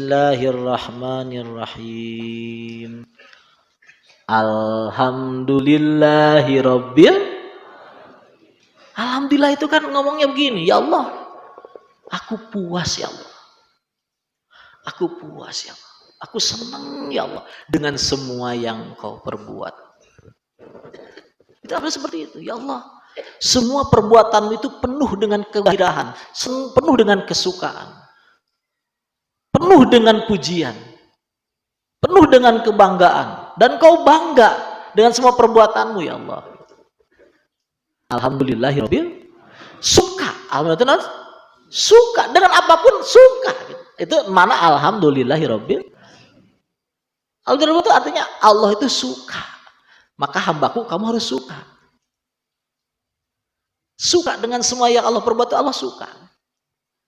Bismillahirrahmanirrahim. Alhamdulillahi rabbil. Alhamdulillah itu kan ngomongnya begini, ya Allah, aku puas ya Allah. Aku puas ya Allah. Aku senang ya Allah dengan semua yang Kau perbuat. Itu harus seperti itu, ya Allah. Semua perbuatanmu itu penuh dengan kegembiraan, penuh dengan kesukaan, penuh dengan pujian, penuh dengan kebanggaan, dan Kau bangga dengan semua perbuatanmu ya Allah. Alhamdulillahirabbil. Suka, alhamdulillah, suka dengan apapun suka. Itu mana alhamdulillahirabbil. Alhamdulillah itu artinya Allah itu suka. Maka hambaku kamu harus suka. Suka dengan semua yang Allah perbuat, Allah suka.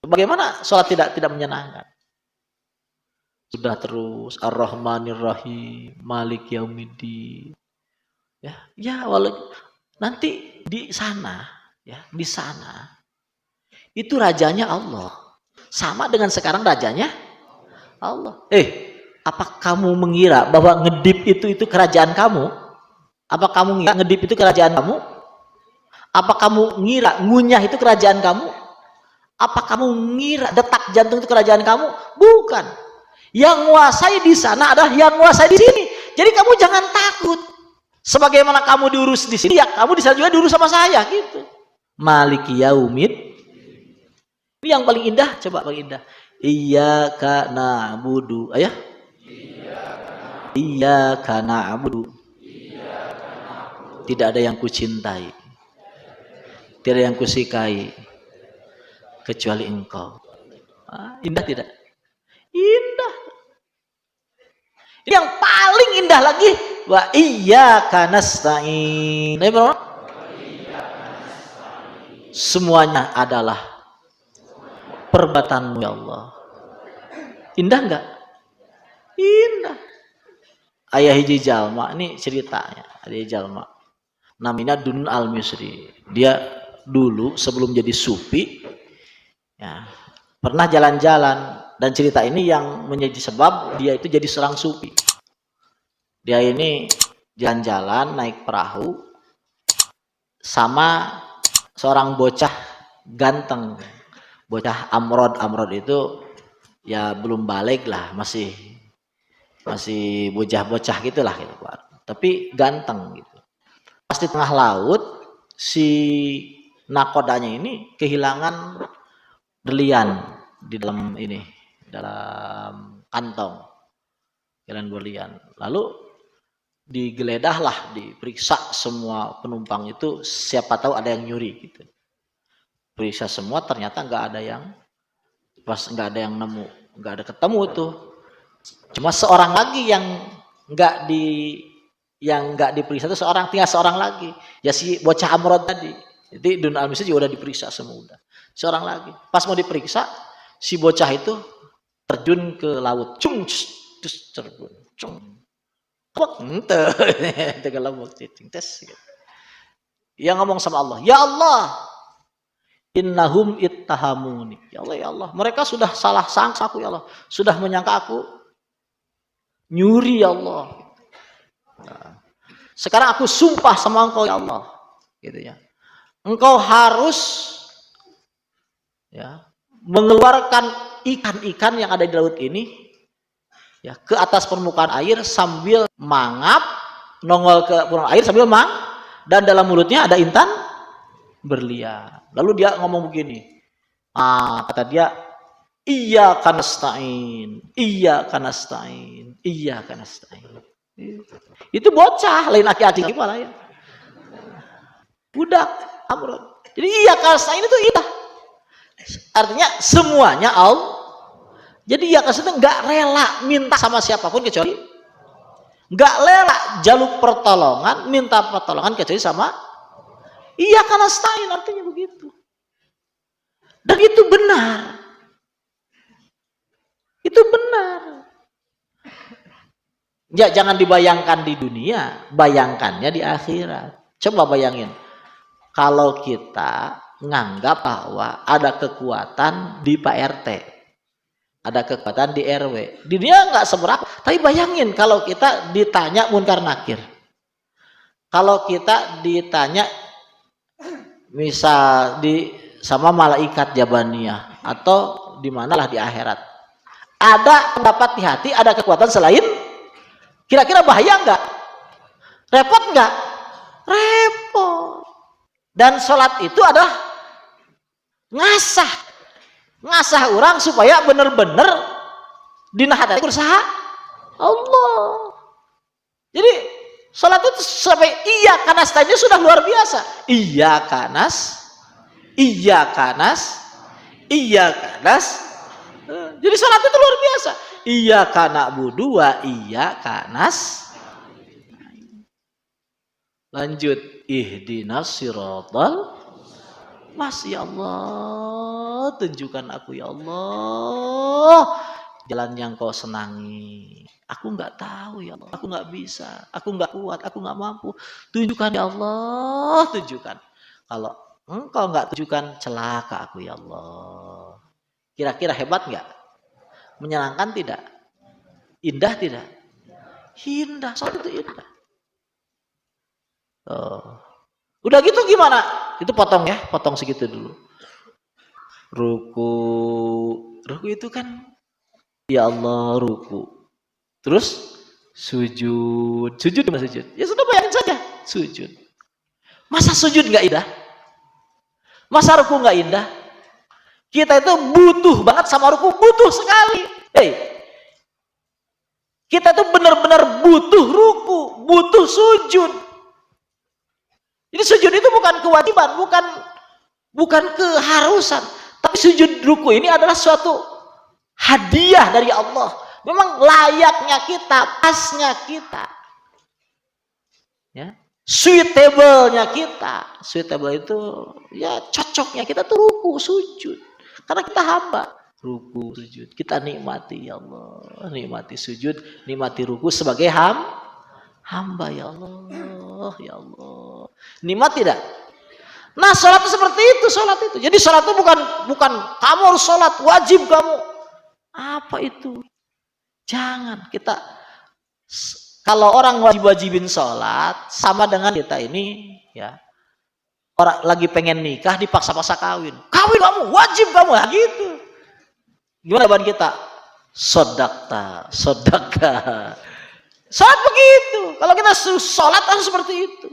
Bagaimana sholat tidak menyenangkan? Sudah terus Ar-Rahmanir Rahim, Malik Yaumiddin. Ya, walau nanti di sana, ya, di sana itu rajanya Allah. Sama dengan sekarang rajanya Allah. Apa kamu mengira bahwa ngedip itu kerajaan kamu? Apa kamu mengira ngedip itu kerajaan kamu? Apa kamu ngira ngunyah itu kerajaan kamu? Apa kamu ngira detak jantung itu kerajaan kamu? Bukan. Yang menguasai di sana adalah yang menguasai di sini. Jadi kamu jangan takut. Sebagaimana kamu diurus di sini, ya kamu di sana juga diurus sama saya gitu. Maliki yaumid. Ini yang paling indah, coba paling indah. Iyyaka na'budu. Ayah. Iyyaka na'budu. Tidak ada yang kucintai, tidak ada yang kusikai kecuali Engkau. Indah tidak? Indah. Yang paling indah lagi, wa iyyaka nasta'in. Semuanya adalah perbuatanmu ya Allah. Indah enggak? Indah. Ayah hiji jalma, ini ceritanya. Ayah jalma namanya Dunun Al-Misri. Dia dulu sebelum jadi sufi, ya, pernah jalan-jalan, dan cerita ini yang menjadi sebab dia itu jadi seorang sufi. Dia ini jalan-jalan naik perahu sama seorang bocah ganteng, bocah Amrod itu ya belum balik lah, masih bocah-bocah gitulah gitu, tapi ganteng gitu. Pas di tengah laut, si nakodanya ini kehilangan berlian di dalam kantong, kehilangan berlian. Lalu digeledahlah, diperiksa semua penumpang itu, siapa tahu ada yang nyuri gitu. Periksa semua, ternyata nggak ada yang nemu, nggak ada ketemu tuh. Cuma seorang lagi yang nggak diperiksa itu tinggal seorang lagi, ya si bocah Amrod tadi. Jadi Dunun Al-Misri juga udah diperiksa semua, udah. Seorang lagi. Pas mau diperiksa, si bocah itu terjun ke laut, terus terjun, yang ngomong sama Allah, ya Allah, innahum ittahamuni, ya Allah, mereka sudah salah sangka aku ya Allah, sudah menyangka aku nyuri ya Allah. Sekarang aku sumpah sama Engkau ya Allah, gitu ya. Engkau harus ya mengeluarkan ikan-ikan yang ada di laut ini ya ke atas permukaan air sambil mangap, nongol ke permukaan air sambil dan dalam mulutnya ada intan berlian. Lalu dia ngomong begini, kata dia, iyyaka nasta'in, iyyaka nasta'in, iyyaka nasta'in. Itu bocah, lain aki-aki malah ya. Budak Amrod. Jadi iyyaka nasta'in itu indah. Artinya semuanya Allah. Jadi iyyaka nasta'in enggak rela minta sama siapapun kecuali, enggak rela jaluk pertolongan, minta pertolongan kecuali sama iyyaka nasta'in, artinya begitu. Dan itu benar. Itu benar. Ya, jangan dibayangkan di dunia, bayangkannya di akhirat. Coba bayangin, kalau kita nganggap bahwa ada kekuatan di Pak RT, ada kekuatan di RW. Di dunia nggak seberapa, tapi bayangin kalau kita ditanya munkar nakir. Kalau kita ditanya misal sama malaikat jabaniyah atau di manalah di akhirat. Ada pendapat di hati, ada kekuatan selain, kira-kira bahaya nggak? Repot nggak? Repot. Dan sholat itu adalah ngasah orang supaya benar-benar dina hati usaha Allah. Jadi sholat itu sampai iya kanastanya sudah luar biasa. Iya kanas. Jadi sholat itu luar biasa. Iya kana budu wa iya kanas. Lanjut, ihdinas siratal ya Allah, tunjukkan aku ya Allah jalan yang kau senangi. Aku nggak tahu ya Allah, aku nggak bisa, aku nggak kuat, aku nggak mampu. Tunjukkan ya Allah, tunjukkan. Kalau engkau nggak tunjukkan, celaka aku ya Allah. Kira-kira hebat nggak? Menyenangkan tidak? Indah tidak? Indah, soal itu indah. Udah gitu gimana? Itu potong ya, potong segitu dulu. Ruku itu kan ya Allah ruku. Terus sujud sama sujud. Ya sudah bayangin saja, sujud. Masa sujud nggak indah? Masa ruku nggak indah? Kita itu butuh banget sama ruku, butuh sekali. Kita itu benar-benar butuh ruku, butuh sujud. Jadi sujud itu bukan kewajiban, bukan keharusan, tapi sujud ruku ini adalah suatu hadiah dari Allah. Memang layaknya kita, pasnya kita, ya, suitable-nya kita. Suitable itu ya cocoknya kita tuh ruku, sujud. Karena kita hamba, ruku, sujud. Kita nikmati ya Allah, nikmati sujud, nikmati ruku sebagai hamba ya Allah, ya Allah. Nikmat tidak? Nah, sholat itu seperti itu, sholat itu. Jadi sholat itu bukan kamu harus sholat, wajib kamu. Apa itu? Jangan. Kita kalau orang wajibin sholat sama dengan kita ini, ya. Orang lagi pengen nikah dipaksa-paksa kawin. Kawin kamu, wajib kamu, ya gitu. Gimana jawaban kita? Sodakta. Sholat begitu. Kalau kita sholat harus seperti itu.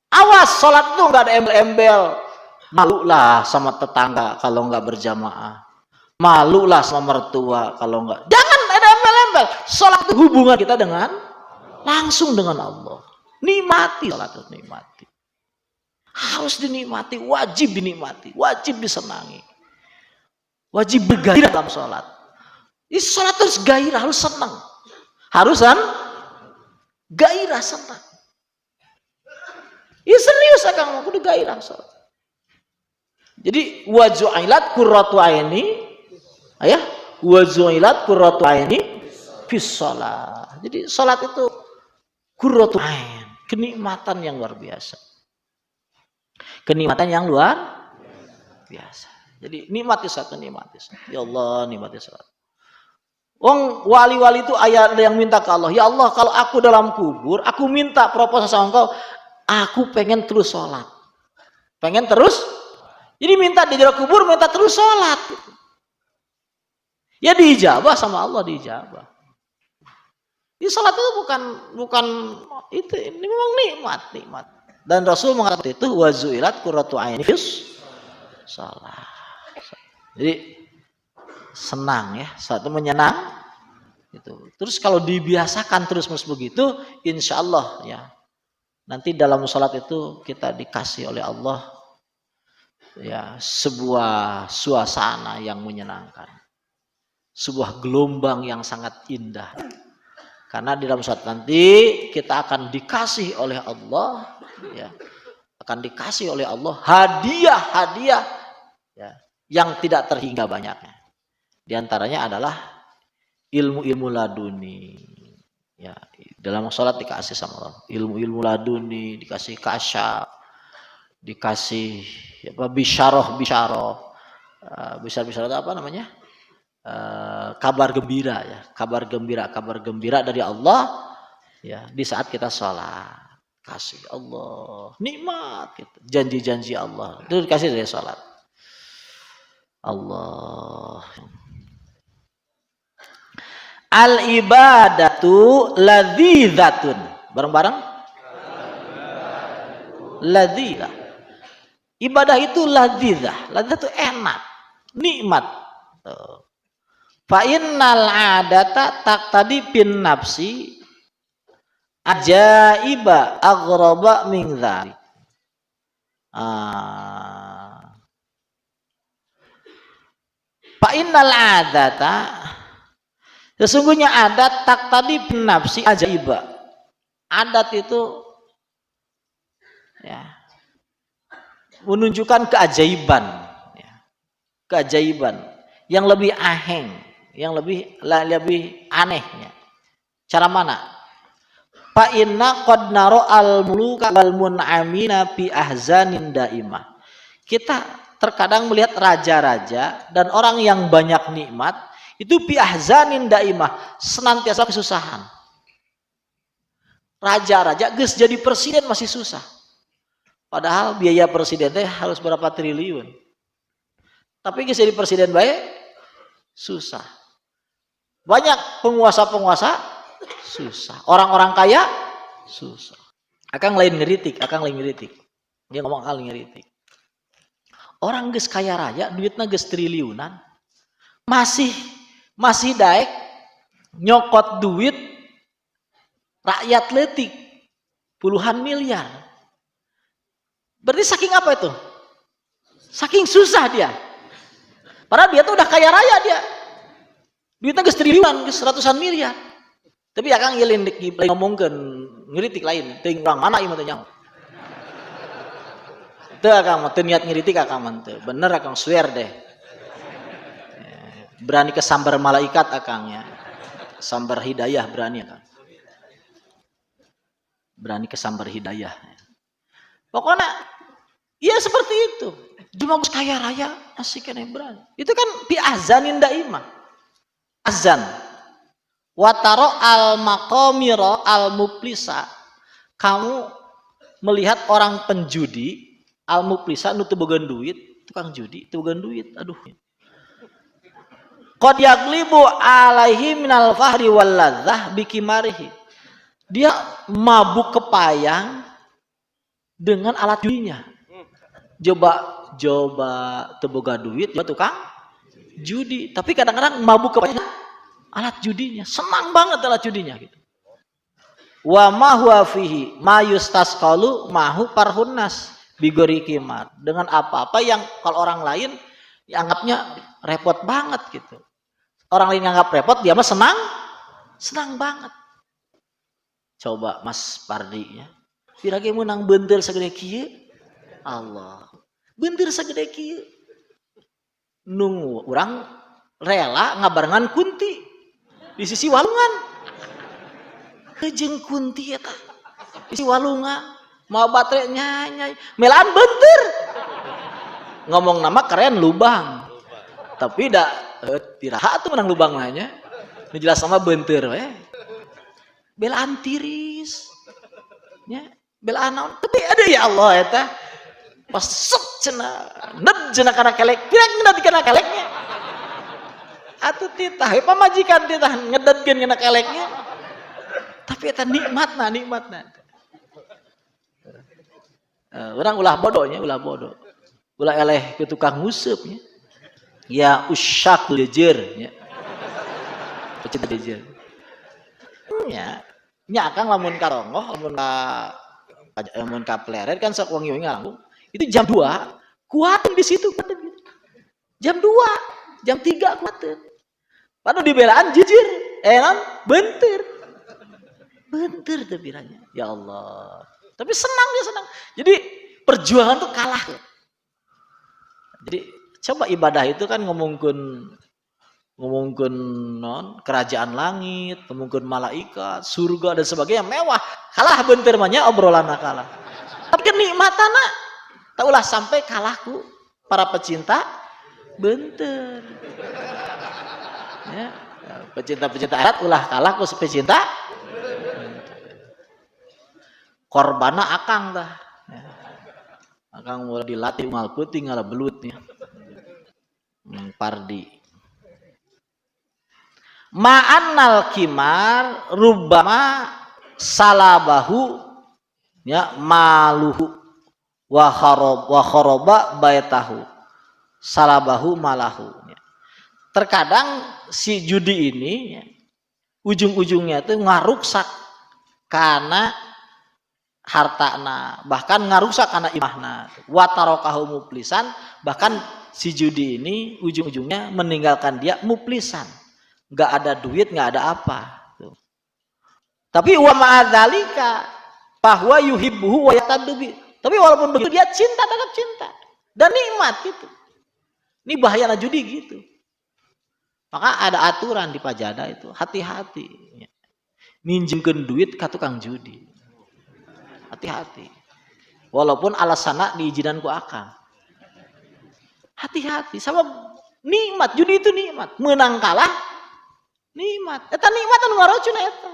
Awas, sholat itu nggak ada embel-embel. Malulah sama tetangga kalau nggak berjamaah. Malulah sama mertua kalau nggak. Jangan ada embel-embel. Sholat itu hubungan kita langsung dengan Allah. Nikmati sholat itu, nikmati. Harus dinikmati, wajib dinikmati, wajib disenangi. Wajib bergairah dalam sholat. Sholat harus gairah, harus senang. Harusan gairah senang. Ya serius kamu, aku udah gairah sholat. Jadi waju'ilat qurratu aini, waju'ilat qurratu aini fis shalah. Jadi sholat itu qurratu ain, kenikmatan yang luar biasa. Kenikmatan yang luar biasa. Jadi nikmati sholat, nikmati sholat. Ya Allah, nikmati sholat. Wong wali-wali itu ada yang minta ke Allah, ya Allah kalau aku dalam kubur, aku minta proposal sama engkau, aku pengen terus sholat. Pengen terus? Jadi minta di dalam kubur, minta terus sholat. Ya diijabah sama Allah, diijabah. Ini sholat itu bukan itu, ini memang nikmat. Dan Rasul mengatakan itu, wazu'ilat qurratu aini fis shalah. Jadi senang ya, suatu menyenang itu. Terus kalau dibiasakan terus-menerus begitu, insya Allah ya nanti dalam sholat itu kita dikasih oleh Allah ya sebuah suasana yang menyenangkan, sebuah gelombang yang sangat indah. Karena di dalam sholat nanti kita akan dikasih oleh Allah ya, akan dikasih oleh Allah hadiah ya, yang tidak terhingga banyaknya. Di antaranya adalah ilmu-ilmu laduni. Ya, dalam sholat dikasih sama Allah. Ilmu-ilmu laduni, dikasih kasyaf, dikasih bisyarah. Bisyarah itu apa namanya? kabar gembira ya, kabar gembira dari Allah ya di saat kita sholat. Kasih Allah nikmat gitu. Janji-janji Allah itu dikasih dari sholat. Allah. Al ibadatu ladzidzatun. Bareng-bareng. Ladzidzah. Ibadah itu ladzidzah. Ladzidzah itu enak, nikmat. Fa innal adata taqtadi bin nafsi ajaiba aghraba min dzalik. Fa innal adata sesungguhnya adat taqtadi bin nafsi ajaiba. Adat itu ya menunjukkan keajaiban ya. Keajaiban yang lebih aheng, yang lebih anehnya. Cara mana? Fa inna qad naro al muluka wal mun'amina bi ahzanin daimah. Kita terkadang melihat raja-raja dan orang yang banyak nikmat itu bi ahzanin daimah, senantiasa kesusahan. Raja-raja geus jadi presiden masih susah. Padahal biaya presidennya harus berapa triliun. Tapi geus jadi presiden baik susah. Banyak penguasa-penguasa susah. Orang-orang kaya susah. Akang lain ngeritik. Dia ngomong hal ngeritik. Orang geus kaya raya, duitnya geus triliunan. Masih daek nyokot duit rakyat leutik puluhan miliar. Berarti saking apa itu? Saking susah dia. Padahal dia tuh udah kaya raya dia. Duitnya geus triliunan, geus ratusan miliar. Tapi akang ieu lain ngomongkeun ngiritik lain, teuing urang mana ieu teh nyaho. Teu akang mah teu niat ngiritik akang mah teu. Bener akang swear deh. Berani kesambar malaikat akangnya. Sambar hidayah berani akang. Berani kesambar hidayah. Pokoknya ya seperti itu. Cuma kaya raya masih kena berani. Itu kan bi azanin daimah. Azan. Wataro al maqamira al muplisa. Kamu melihat orang penjudi al muplisa nu teu bogan duit, tukang judi teu bogan duit. Aduh. Qad yaglibu alaihi minal fahri wal ladzah bikimarihi. Dia mabuk kepayang dengan alat judinya. Coba teu boga duit, dia tukang judi. Tapi kadang-kadang mabuk kepayang alat judinya, senang banget alat judinya gitu. Wa ma huwa fihi ma yustasqalu mahu parhunnas bigori kimar. Dengan apa-apa yang kalau orang lain dianggapnya repot banget gitu. Orang lain anggap repot, dia mah senang banget. Coba Mas Pardi ya. Pirage menang beunteur sagede kieu. Allah. Beunteur sagede kieu. Nunggu urang rela ngabarengan Kunti di sisi walungan. Jeung Kunti eta. Di sisi walungan mau baterai nyai melaan beunteur. Ngomong nama keren lubang. Tapi da tiraha tuh menang lubang nanya. Nu jelas sama beunteur we. Belaan tiris. Nya, belaan naon? Tapi ada ya Allah eta. Pas set cenah, ned cenah kana kelek, pirang ned kana keleknya. Atuh titah, pamajikan titah ngedetkeun kana keleknya. Tapi eta nikmatna. Urang ulah bodohnya, ulah bodoh. Ulah eleh ke tukang ngusupnya. Ya usyak lejer nya. Pecinta lejer. Nya akang lamun karongoh, lamun ka pleret kan sok wangi nganggung. Itu jam 2 kuatin di situ. Jam 2, jam 3 kuatin. Padahal dibelaan jijir, bentir tebiranya. Ya Allah. Tapi senang dia senang. Jadi perjuangan tuh kalah. Jadi coba ibadah itu kan ngomongkeun kerajaan langit, ngomongkeun malaikat, surga dan sebagainya mewah. Kalah bentir mah nya obrolanna kalah. Tapi kenikmatanna tak ulah sampai kalahku para pecinta bentar. Ya, pecinta-pecinta akhirat ulah kalah ku pecinta korbana akang dah. Ya. Akang mulai dilatih mal peuting ngala belutnya. Pardi. Ma'annal kimar rubbama salabahu ya maluhu wa khoroba baitahu salabahu malahu. Terkadang si judi ini ya, ujung-ujungnya itu ngaruksak karena hartana, bahkan ngarusak karena imahna. Watarokahu muplisan, bahkan si judi ini ujung-ujungnya meninggalkan dia muplisan. Nggak ada duit, nggak ada apa. Tuh. Tapi wa ma'adzalika bahwa yuhibbuhu wa yatadubi. Tapi walaupun begitu dia cinta, tetap cinta dan nikmat gitu. Ini bahaya judi gitu. Maka ada aturan di pajada itu, hati-hati. Minjemkeun duit ka tukang judi. Hati-hati. Walaupun alasanna diizinan ku akang. Hati-hati, sama nikmat, judi itu nikmat. Menang kalah nikmat. Eta nikmat anu ngarocun eta.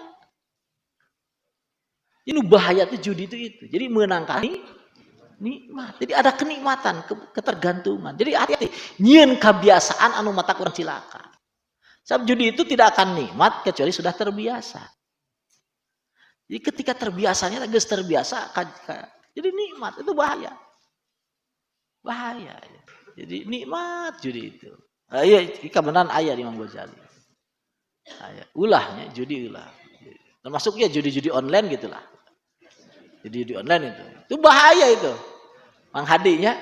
Ini bahaya tuh judi itu. Jadi menang kalah nikmat. Jadi ada kenikmatan, ketergantungan. Jadi hati-hati. Nyieun kebiasaan anu mata kurang cilaka. Sebab judi itu tidak akan nikmat kecuali sudah terbiasa. Jadi ketika terbiasanya geus terbiasa, jadi nikmat itu bahaya. Bahaya. Jadi nikmat judi itu. Iya, kebenaran ayat Imam Ghazali. Ulahnya judi ulah. Termasuk ya judi-judi online gitulah. Judi online itu bahaya itu. Mang Hadinya,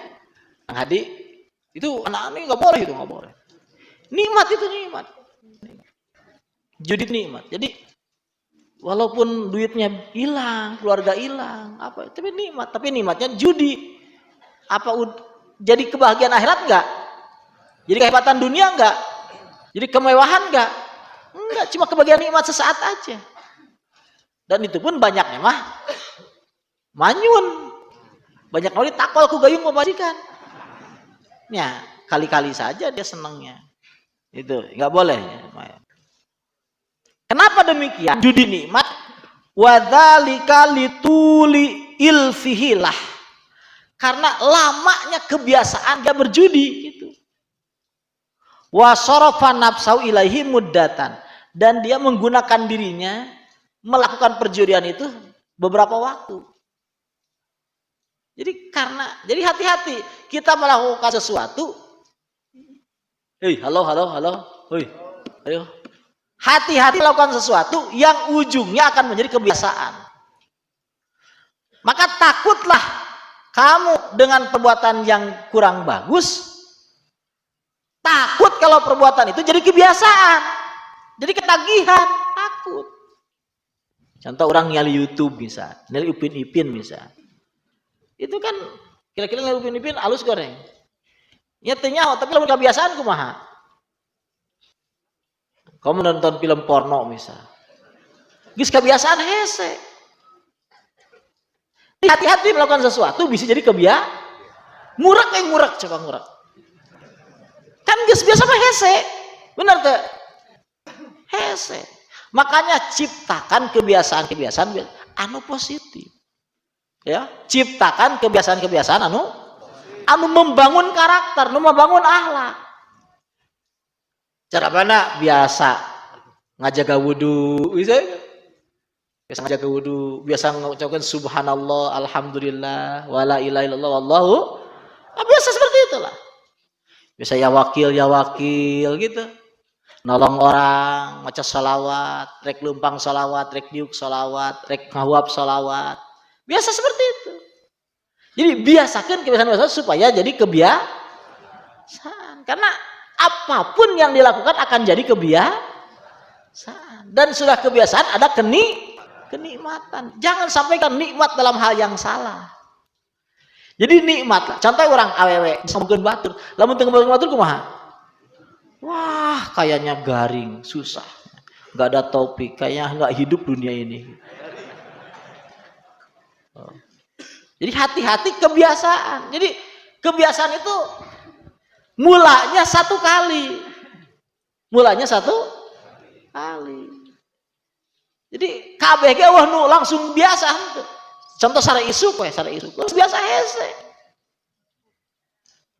Mang Hadi itu anak ini nggak boleh itu nggak boleh. Nikmat itu nikmat. Judi nikmat. Jadi walaupun duitnya hilang, keluarga hilang, apa? Tapi nikmat. Tapi nikmatnya judi. Apa jadi kebahagiaan akhirat enggak? Jadi kehebatan dunia enggak? Jadi kemewahan enggak? Enggak, cuma kebahagiaan nikmat sesaat aja. Dan itu pun banyaknya mah manyun. Banyak kali takol ku gayung pemajikan. Ya, kali-kali saja dia senangnya. Itu enggak boleh ya. Kenapa demikian? Judi nikmat wadzalika lituli ilfihilah. Karena lamanya kebiasaan dia berjudi gitu. Wa sarafa nafsau ilaihi muddatan, dan dia menggunakan dirinya melakukan perjudian itu beberapa waktu. Jadi hati-hati kita melakukan sesuatu. Hei, halo. Hei, ayo. Hati-hati lakukan sesuatu yang ujungnya akan menjadi kebiasaan. Maka takutlah kamu dengan perbuatan yang kurang bagus. Takut kalau perbuatan itu jadi kebiasaan. Jadi ketagihan, takut. Contoh orang nyali YouTube bisa, nyali Upin Ipin bisa. Itu kan kira-kira nyali Upin Ipin halus goreng. Ya ternyawa, tapi lamun kebiasaan kumaha? Kamu nonton film porno misal. Geus kebiasaan hese. Hati-hati melakukan sesuatu bisa jadi murak coba murak. Kan geus biasa mah hese. Benar teh? Hese. Makanya ciptakan kebiasaan-kebiasaan anu positif. Ya, ciptakan kebiasaan-kebiasaan anu membangun karakter, anu membangun akhlak. Cara mana biasa ngajaga wudu, biasa ngajaga wudu, biasa mengucapkan subhanallah, alhamdulillah, wala ilaha illallah, wallahu. Biasa seperti itulah. Biasa ya wakil gitu. Nolong orang, maca salawat, rek lumpang salawat, rek diuk salawat, rek ngahuap salawat. Biasa seperti itu. Jadi biasakan kebiasaan supaya jadi kebiasaan. Karena apapun yang dilakukan akan jadi kebiasaan. Dan sudah kebiasaan ada kenikmatan. Jangan sampaikan nikmat dalam hal yang salah. Jadi nikmat. Contoh orang awewe disambungkeun batur. Lamun teu ngomong batur kumaha? Wah, kayaknya garing, susah. Enggak ada topik, kayaknya enggak hidup dunia ini. Jadi hati-hati kebiasaan. Jadi kebiasaan itu mulanya satu kali. Mulanya satu kali. Jadi kabeh ge wah nu langsung biasa. Contoh sare isuk we, sare isuk. Langsung biasa hese.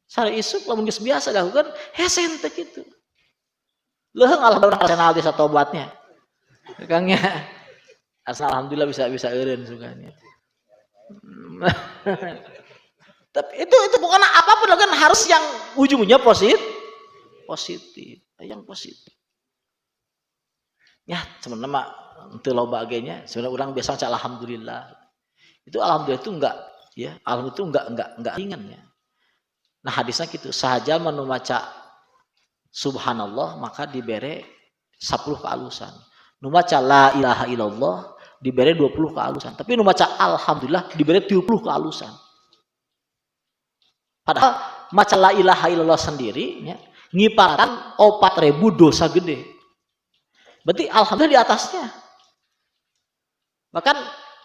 Sare isuk lamun geus biasa dilakukan hese teh kitu. Leuheung alhamdulillah di satobatnya. Kangnya. Alhamdulillah bisa eureun sukanya. Tapi itu bukan apapun kan harus yang ujungnya positif. Yang positif. Ya, sebenarnya mah teu loba agenya, sebenarnya orang biasa baca alhamdulillah. Itu alhamdulillah itu enggak ya, alhamdulillah itu enggak ringan ya. Nah, hadisnya gitu, sahaja manu maca subhanallah maka dibere 10 kealusan. Nu maca la ilaha illallah dibere 20 kealusan. Tapi nu maca alhamdulillah dibere 30 kealusan. Padahal maca la ilaha illallah sendiri ya, ngipatan 4.000 dosa gede. Berarti alhamdulillah di atasnya. Bahkan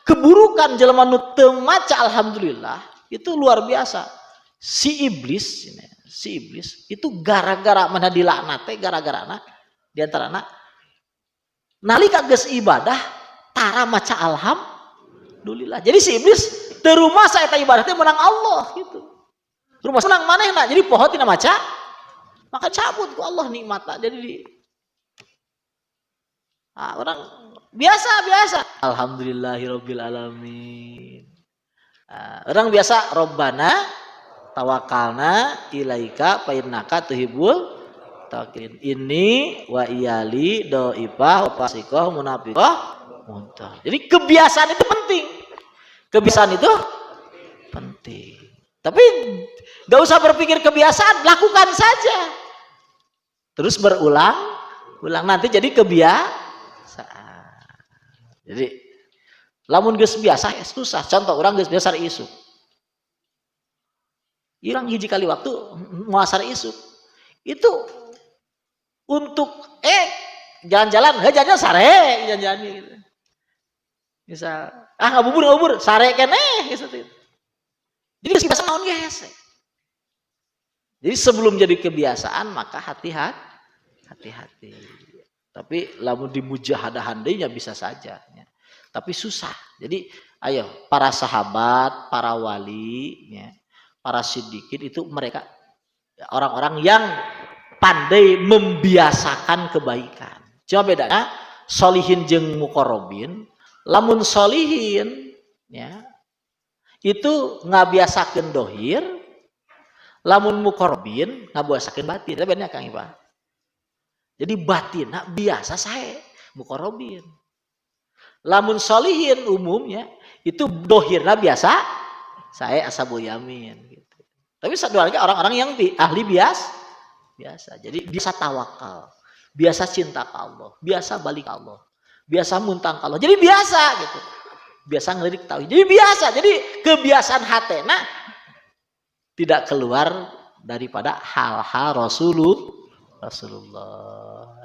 keburukan jelema nu teu maca alhamdulillah itu luar biasa. Si iblis itu gara-gara mana dilaknat teh gara-garana di antarana nalika geus ibadah tara maca alhamdulillah. Jadi si iblis teu rumasa eta ibadah teh menang Allah gitu. Rumah senang manehna. Jadi poho tina maca maka cabut ku Allah nikmatna. Jadi orang biasa alhamdulillahirabbil alamin. Orang biasa robbana tawakalna ilaika fa innaka tuhibbul tawakkilin. Ini wa iyali dhaifah wa fasiqah munafiqah muntah. Jadi kebiasaan itu penting. Kebiasaan itu penting. Tapi gak usah berpikir kebiasaan, lakukan saja. Terus berulang nanti jadi kebiasaan. Jadi lamun geus biasa ya susah. Contoh orang geus biasa isuk. Irang hiji kali waktu muasar isuk. Itu untuk jalan-jalan, jalan sare jalan-jalan gitu. Misal ngabubur sare keneh gitu. Jadi geus biasa naon ge hese. Jadi sebelum jadi kebiasaan maka hati-hati. Tapi lamun dimujahadah deui bisa saja ya. Tapi susah. Jadi ayo para sahabat, para wali ya, para siddiqin itu mereka orang-orang yang pandai membiasakan kebaikan. Cuma bedanya solihin jeung muqarrabin. Lamun solihin ya itu ngabiasakeun dohir, lamun muqarrabin ngabiasakeun batin. Itu bedanya Kang Ipa. Jadi batinna biasa sae muqarrabin. Lamun solihin umumnya itu dohirna biasa sae ashabul yamin gitu. Tapi satu lagi orang-orang yang ahli biasa. Jadi biasa tawakal, biasa cinta ke Allah, biasa balik ke Allah, biasa muntang ke Allah. Jadi biasa gitu. Biasa ngelirik tauhid. Jadi biasa. Jadi kebiasaan hatena tidak keluar daripada hal-hal Rasulullah.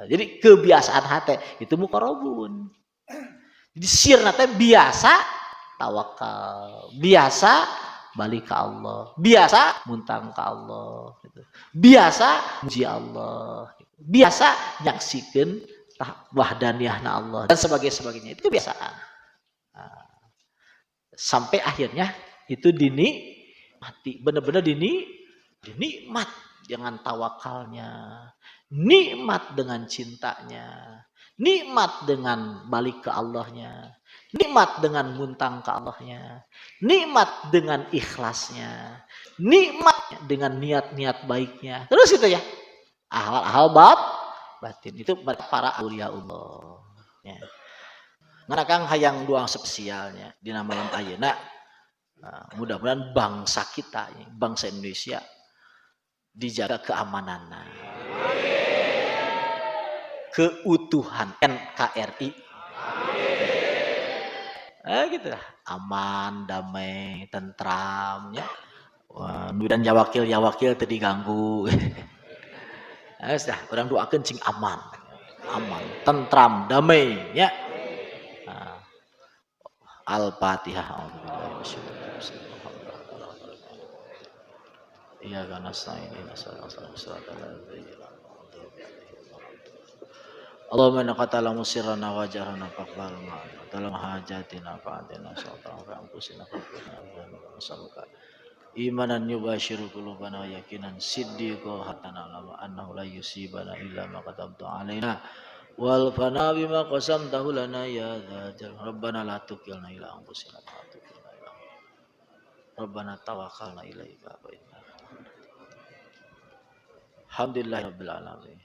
Jadi kebiasaan hate itu muqarrabun. Jadi sirna teh biasa tawakal, biasa balik ke Allah, biasa muntang ke Allah, gitu. Biasa muji Allah, gitu. Biasa nyaksikeun wahdaniyahna Allah dan sebagainya. Itu kebiasaan. Sampai akhirnya itu dinikmati, benar-benar dinikmat dengan tawakalnya, nikmat dengan cintanya, nikmat dengan balik ke Allahnya, nikmat dengan muntang ke Allahnya, nikmat dengan ikhlasnya, nikmat dengan niat-niat baiknya. Terus itu ya, hal-hal batin itu para aulia Allah. Ya. Ngana Kang hayang doang spesialnya di malam ayeuna. Mudah-mudahan bangsa kita, bangsa Indonesia dijaga keamanannya, keutuhan NKRI. Gitu lah, aman, damai, tentramnya. Dan ya wakil teu diganggu. Sudah, orang doakeun cing aman, tentram, damai, ya. Al-Fatihah. Iya karena saya ini Allahumma innaka ta'lamu sirrana wa jahrana faqbal ma'ana dalam hajatina fa'atina syaitan wa anfusina fa'atina imanan yubashiru qulubana wa yakinan siddiqo hatana lama annahu la yusibana illa ma katabtu alaina wal fana bima qasamtahu lana ya dzal rabbana la tukilna ila anfusina wa tukilna ila rabbana tawakkalna ilaika fa inna alhamdulillahi rabbil alamin.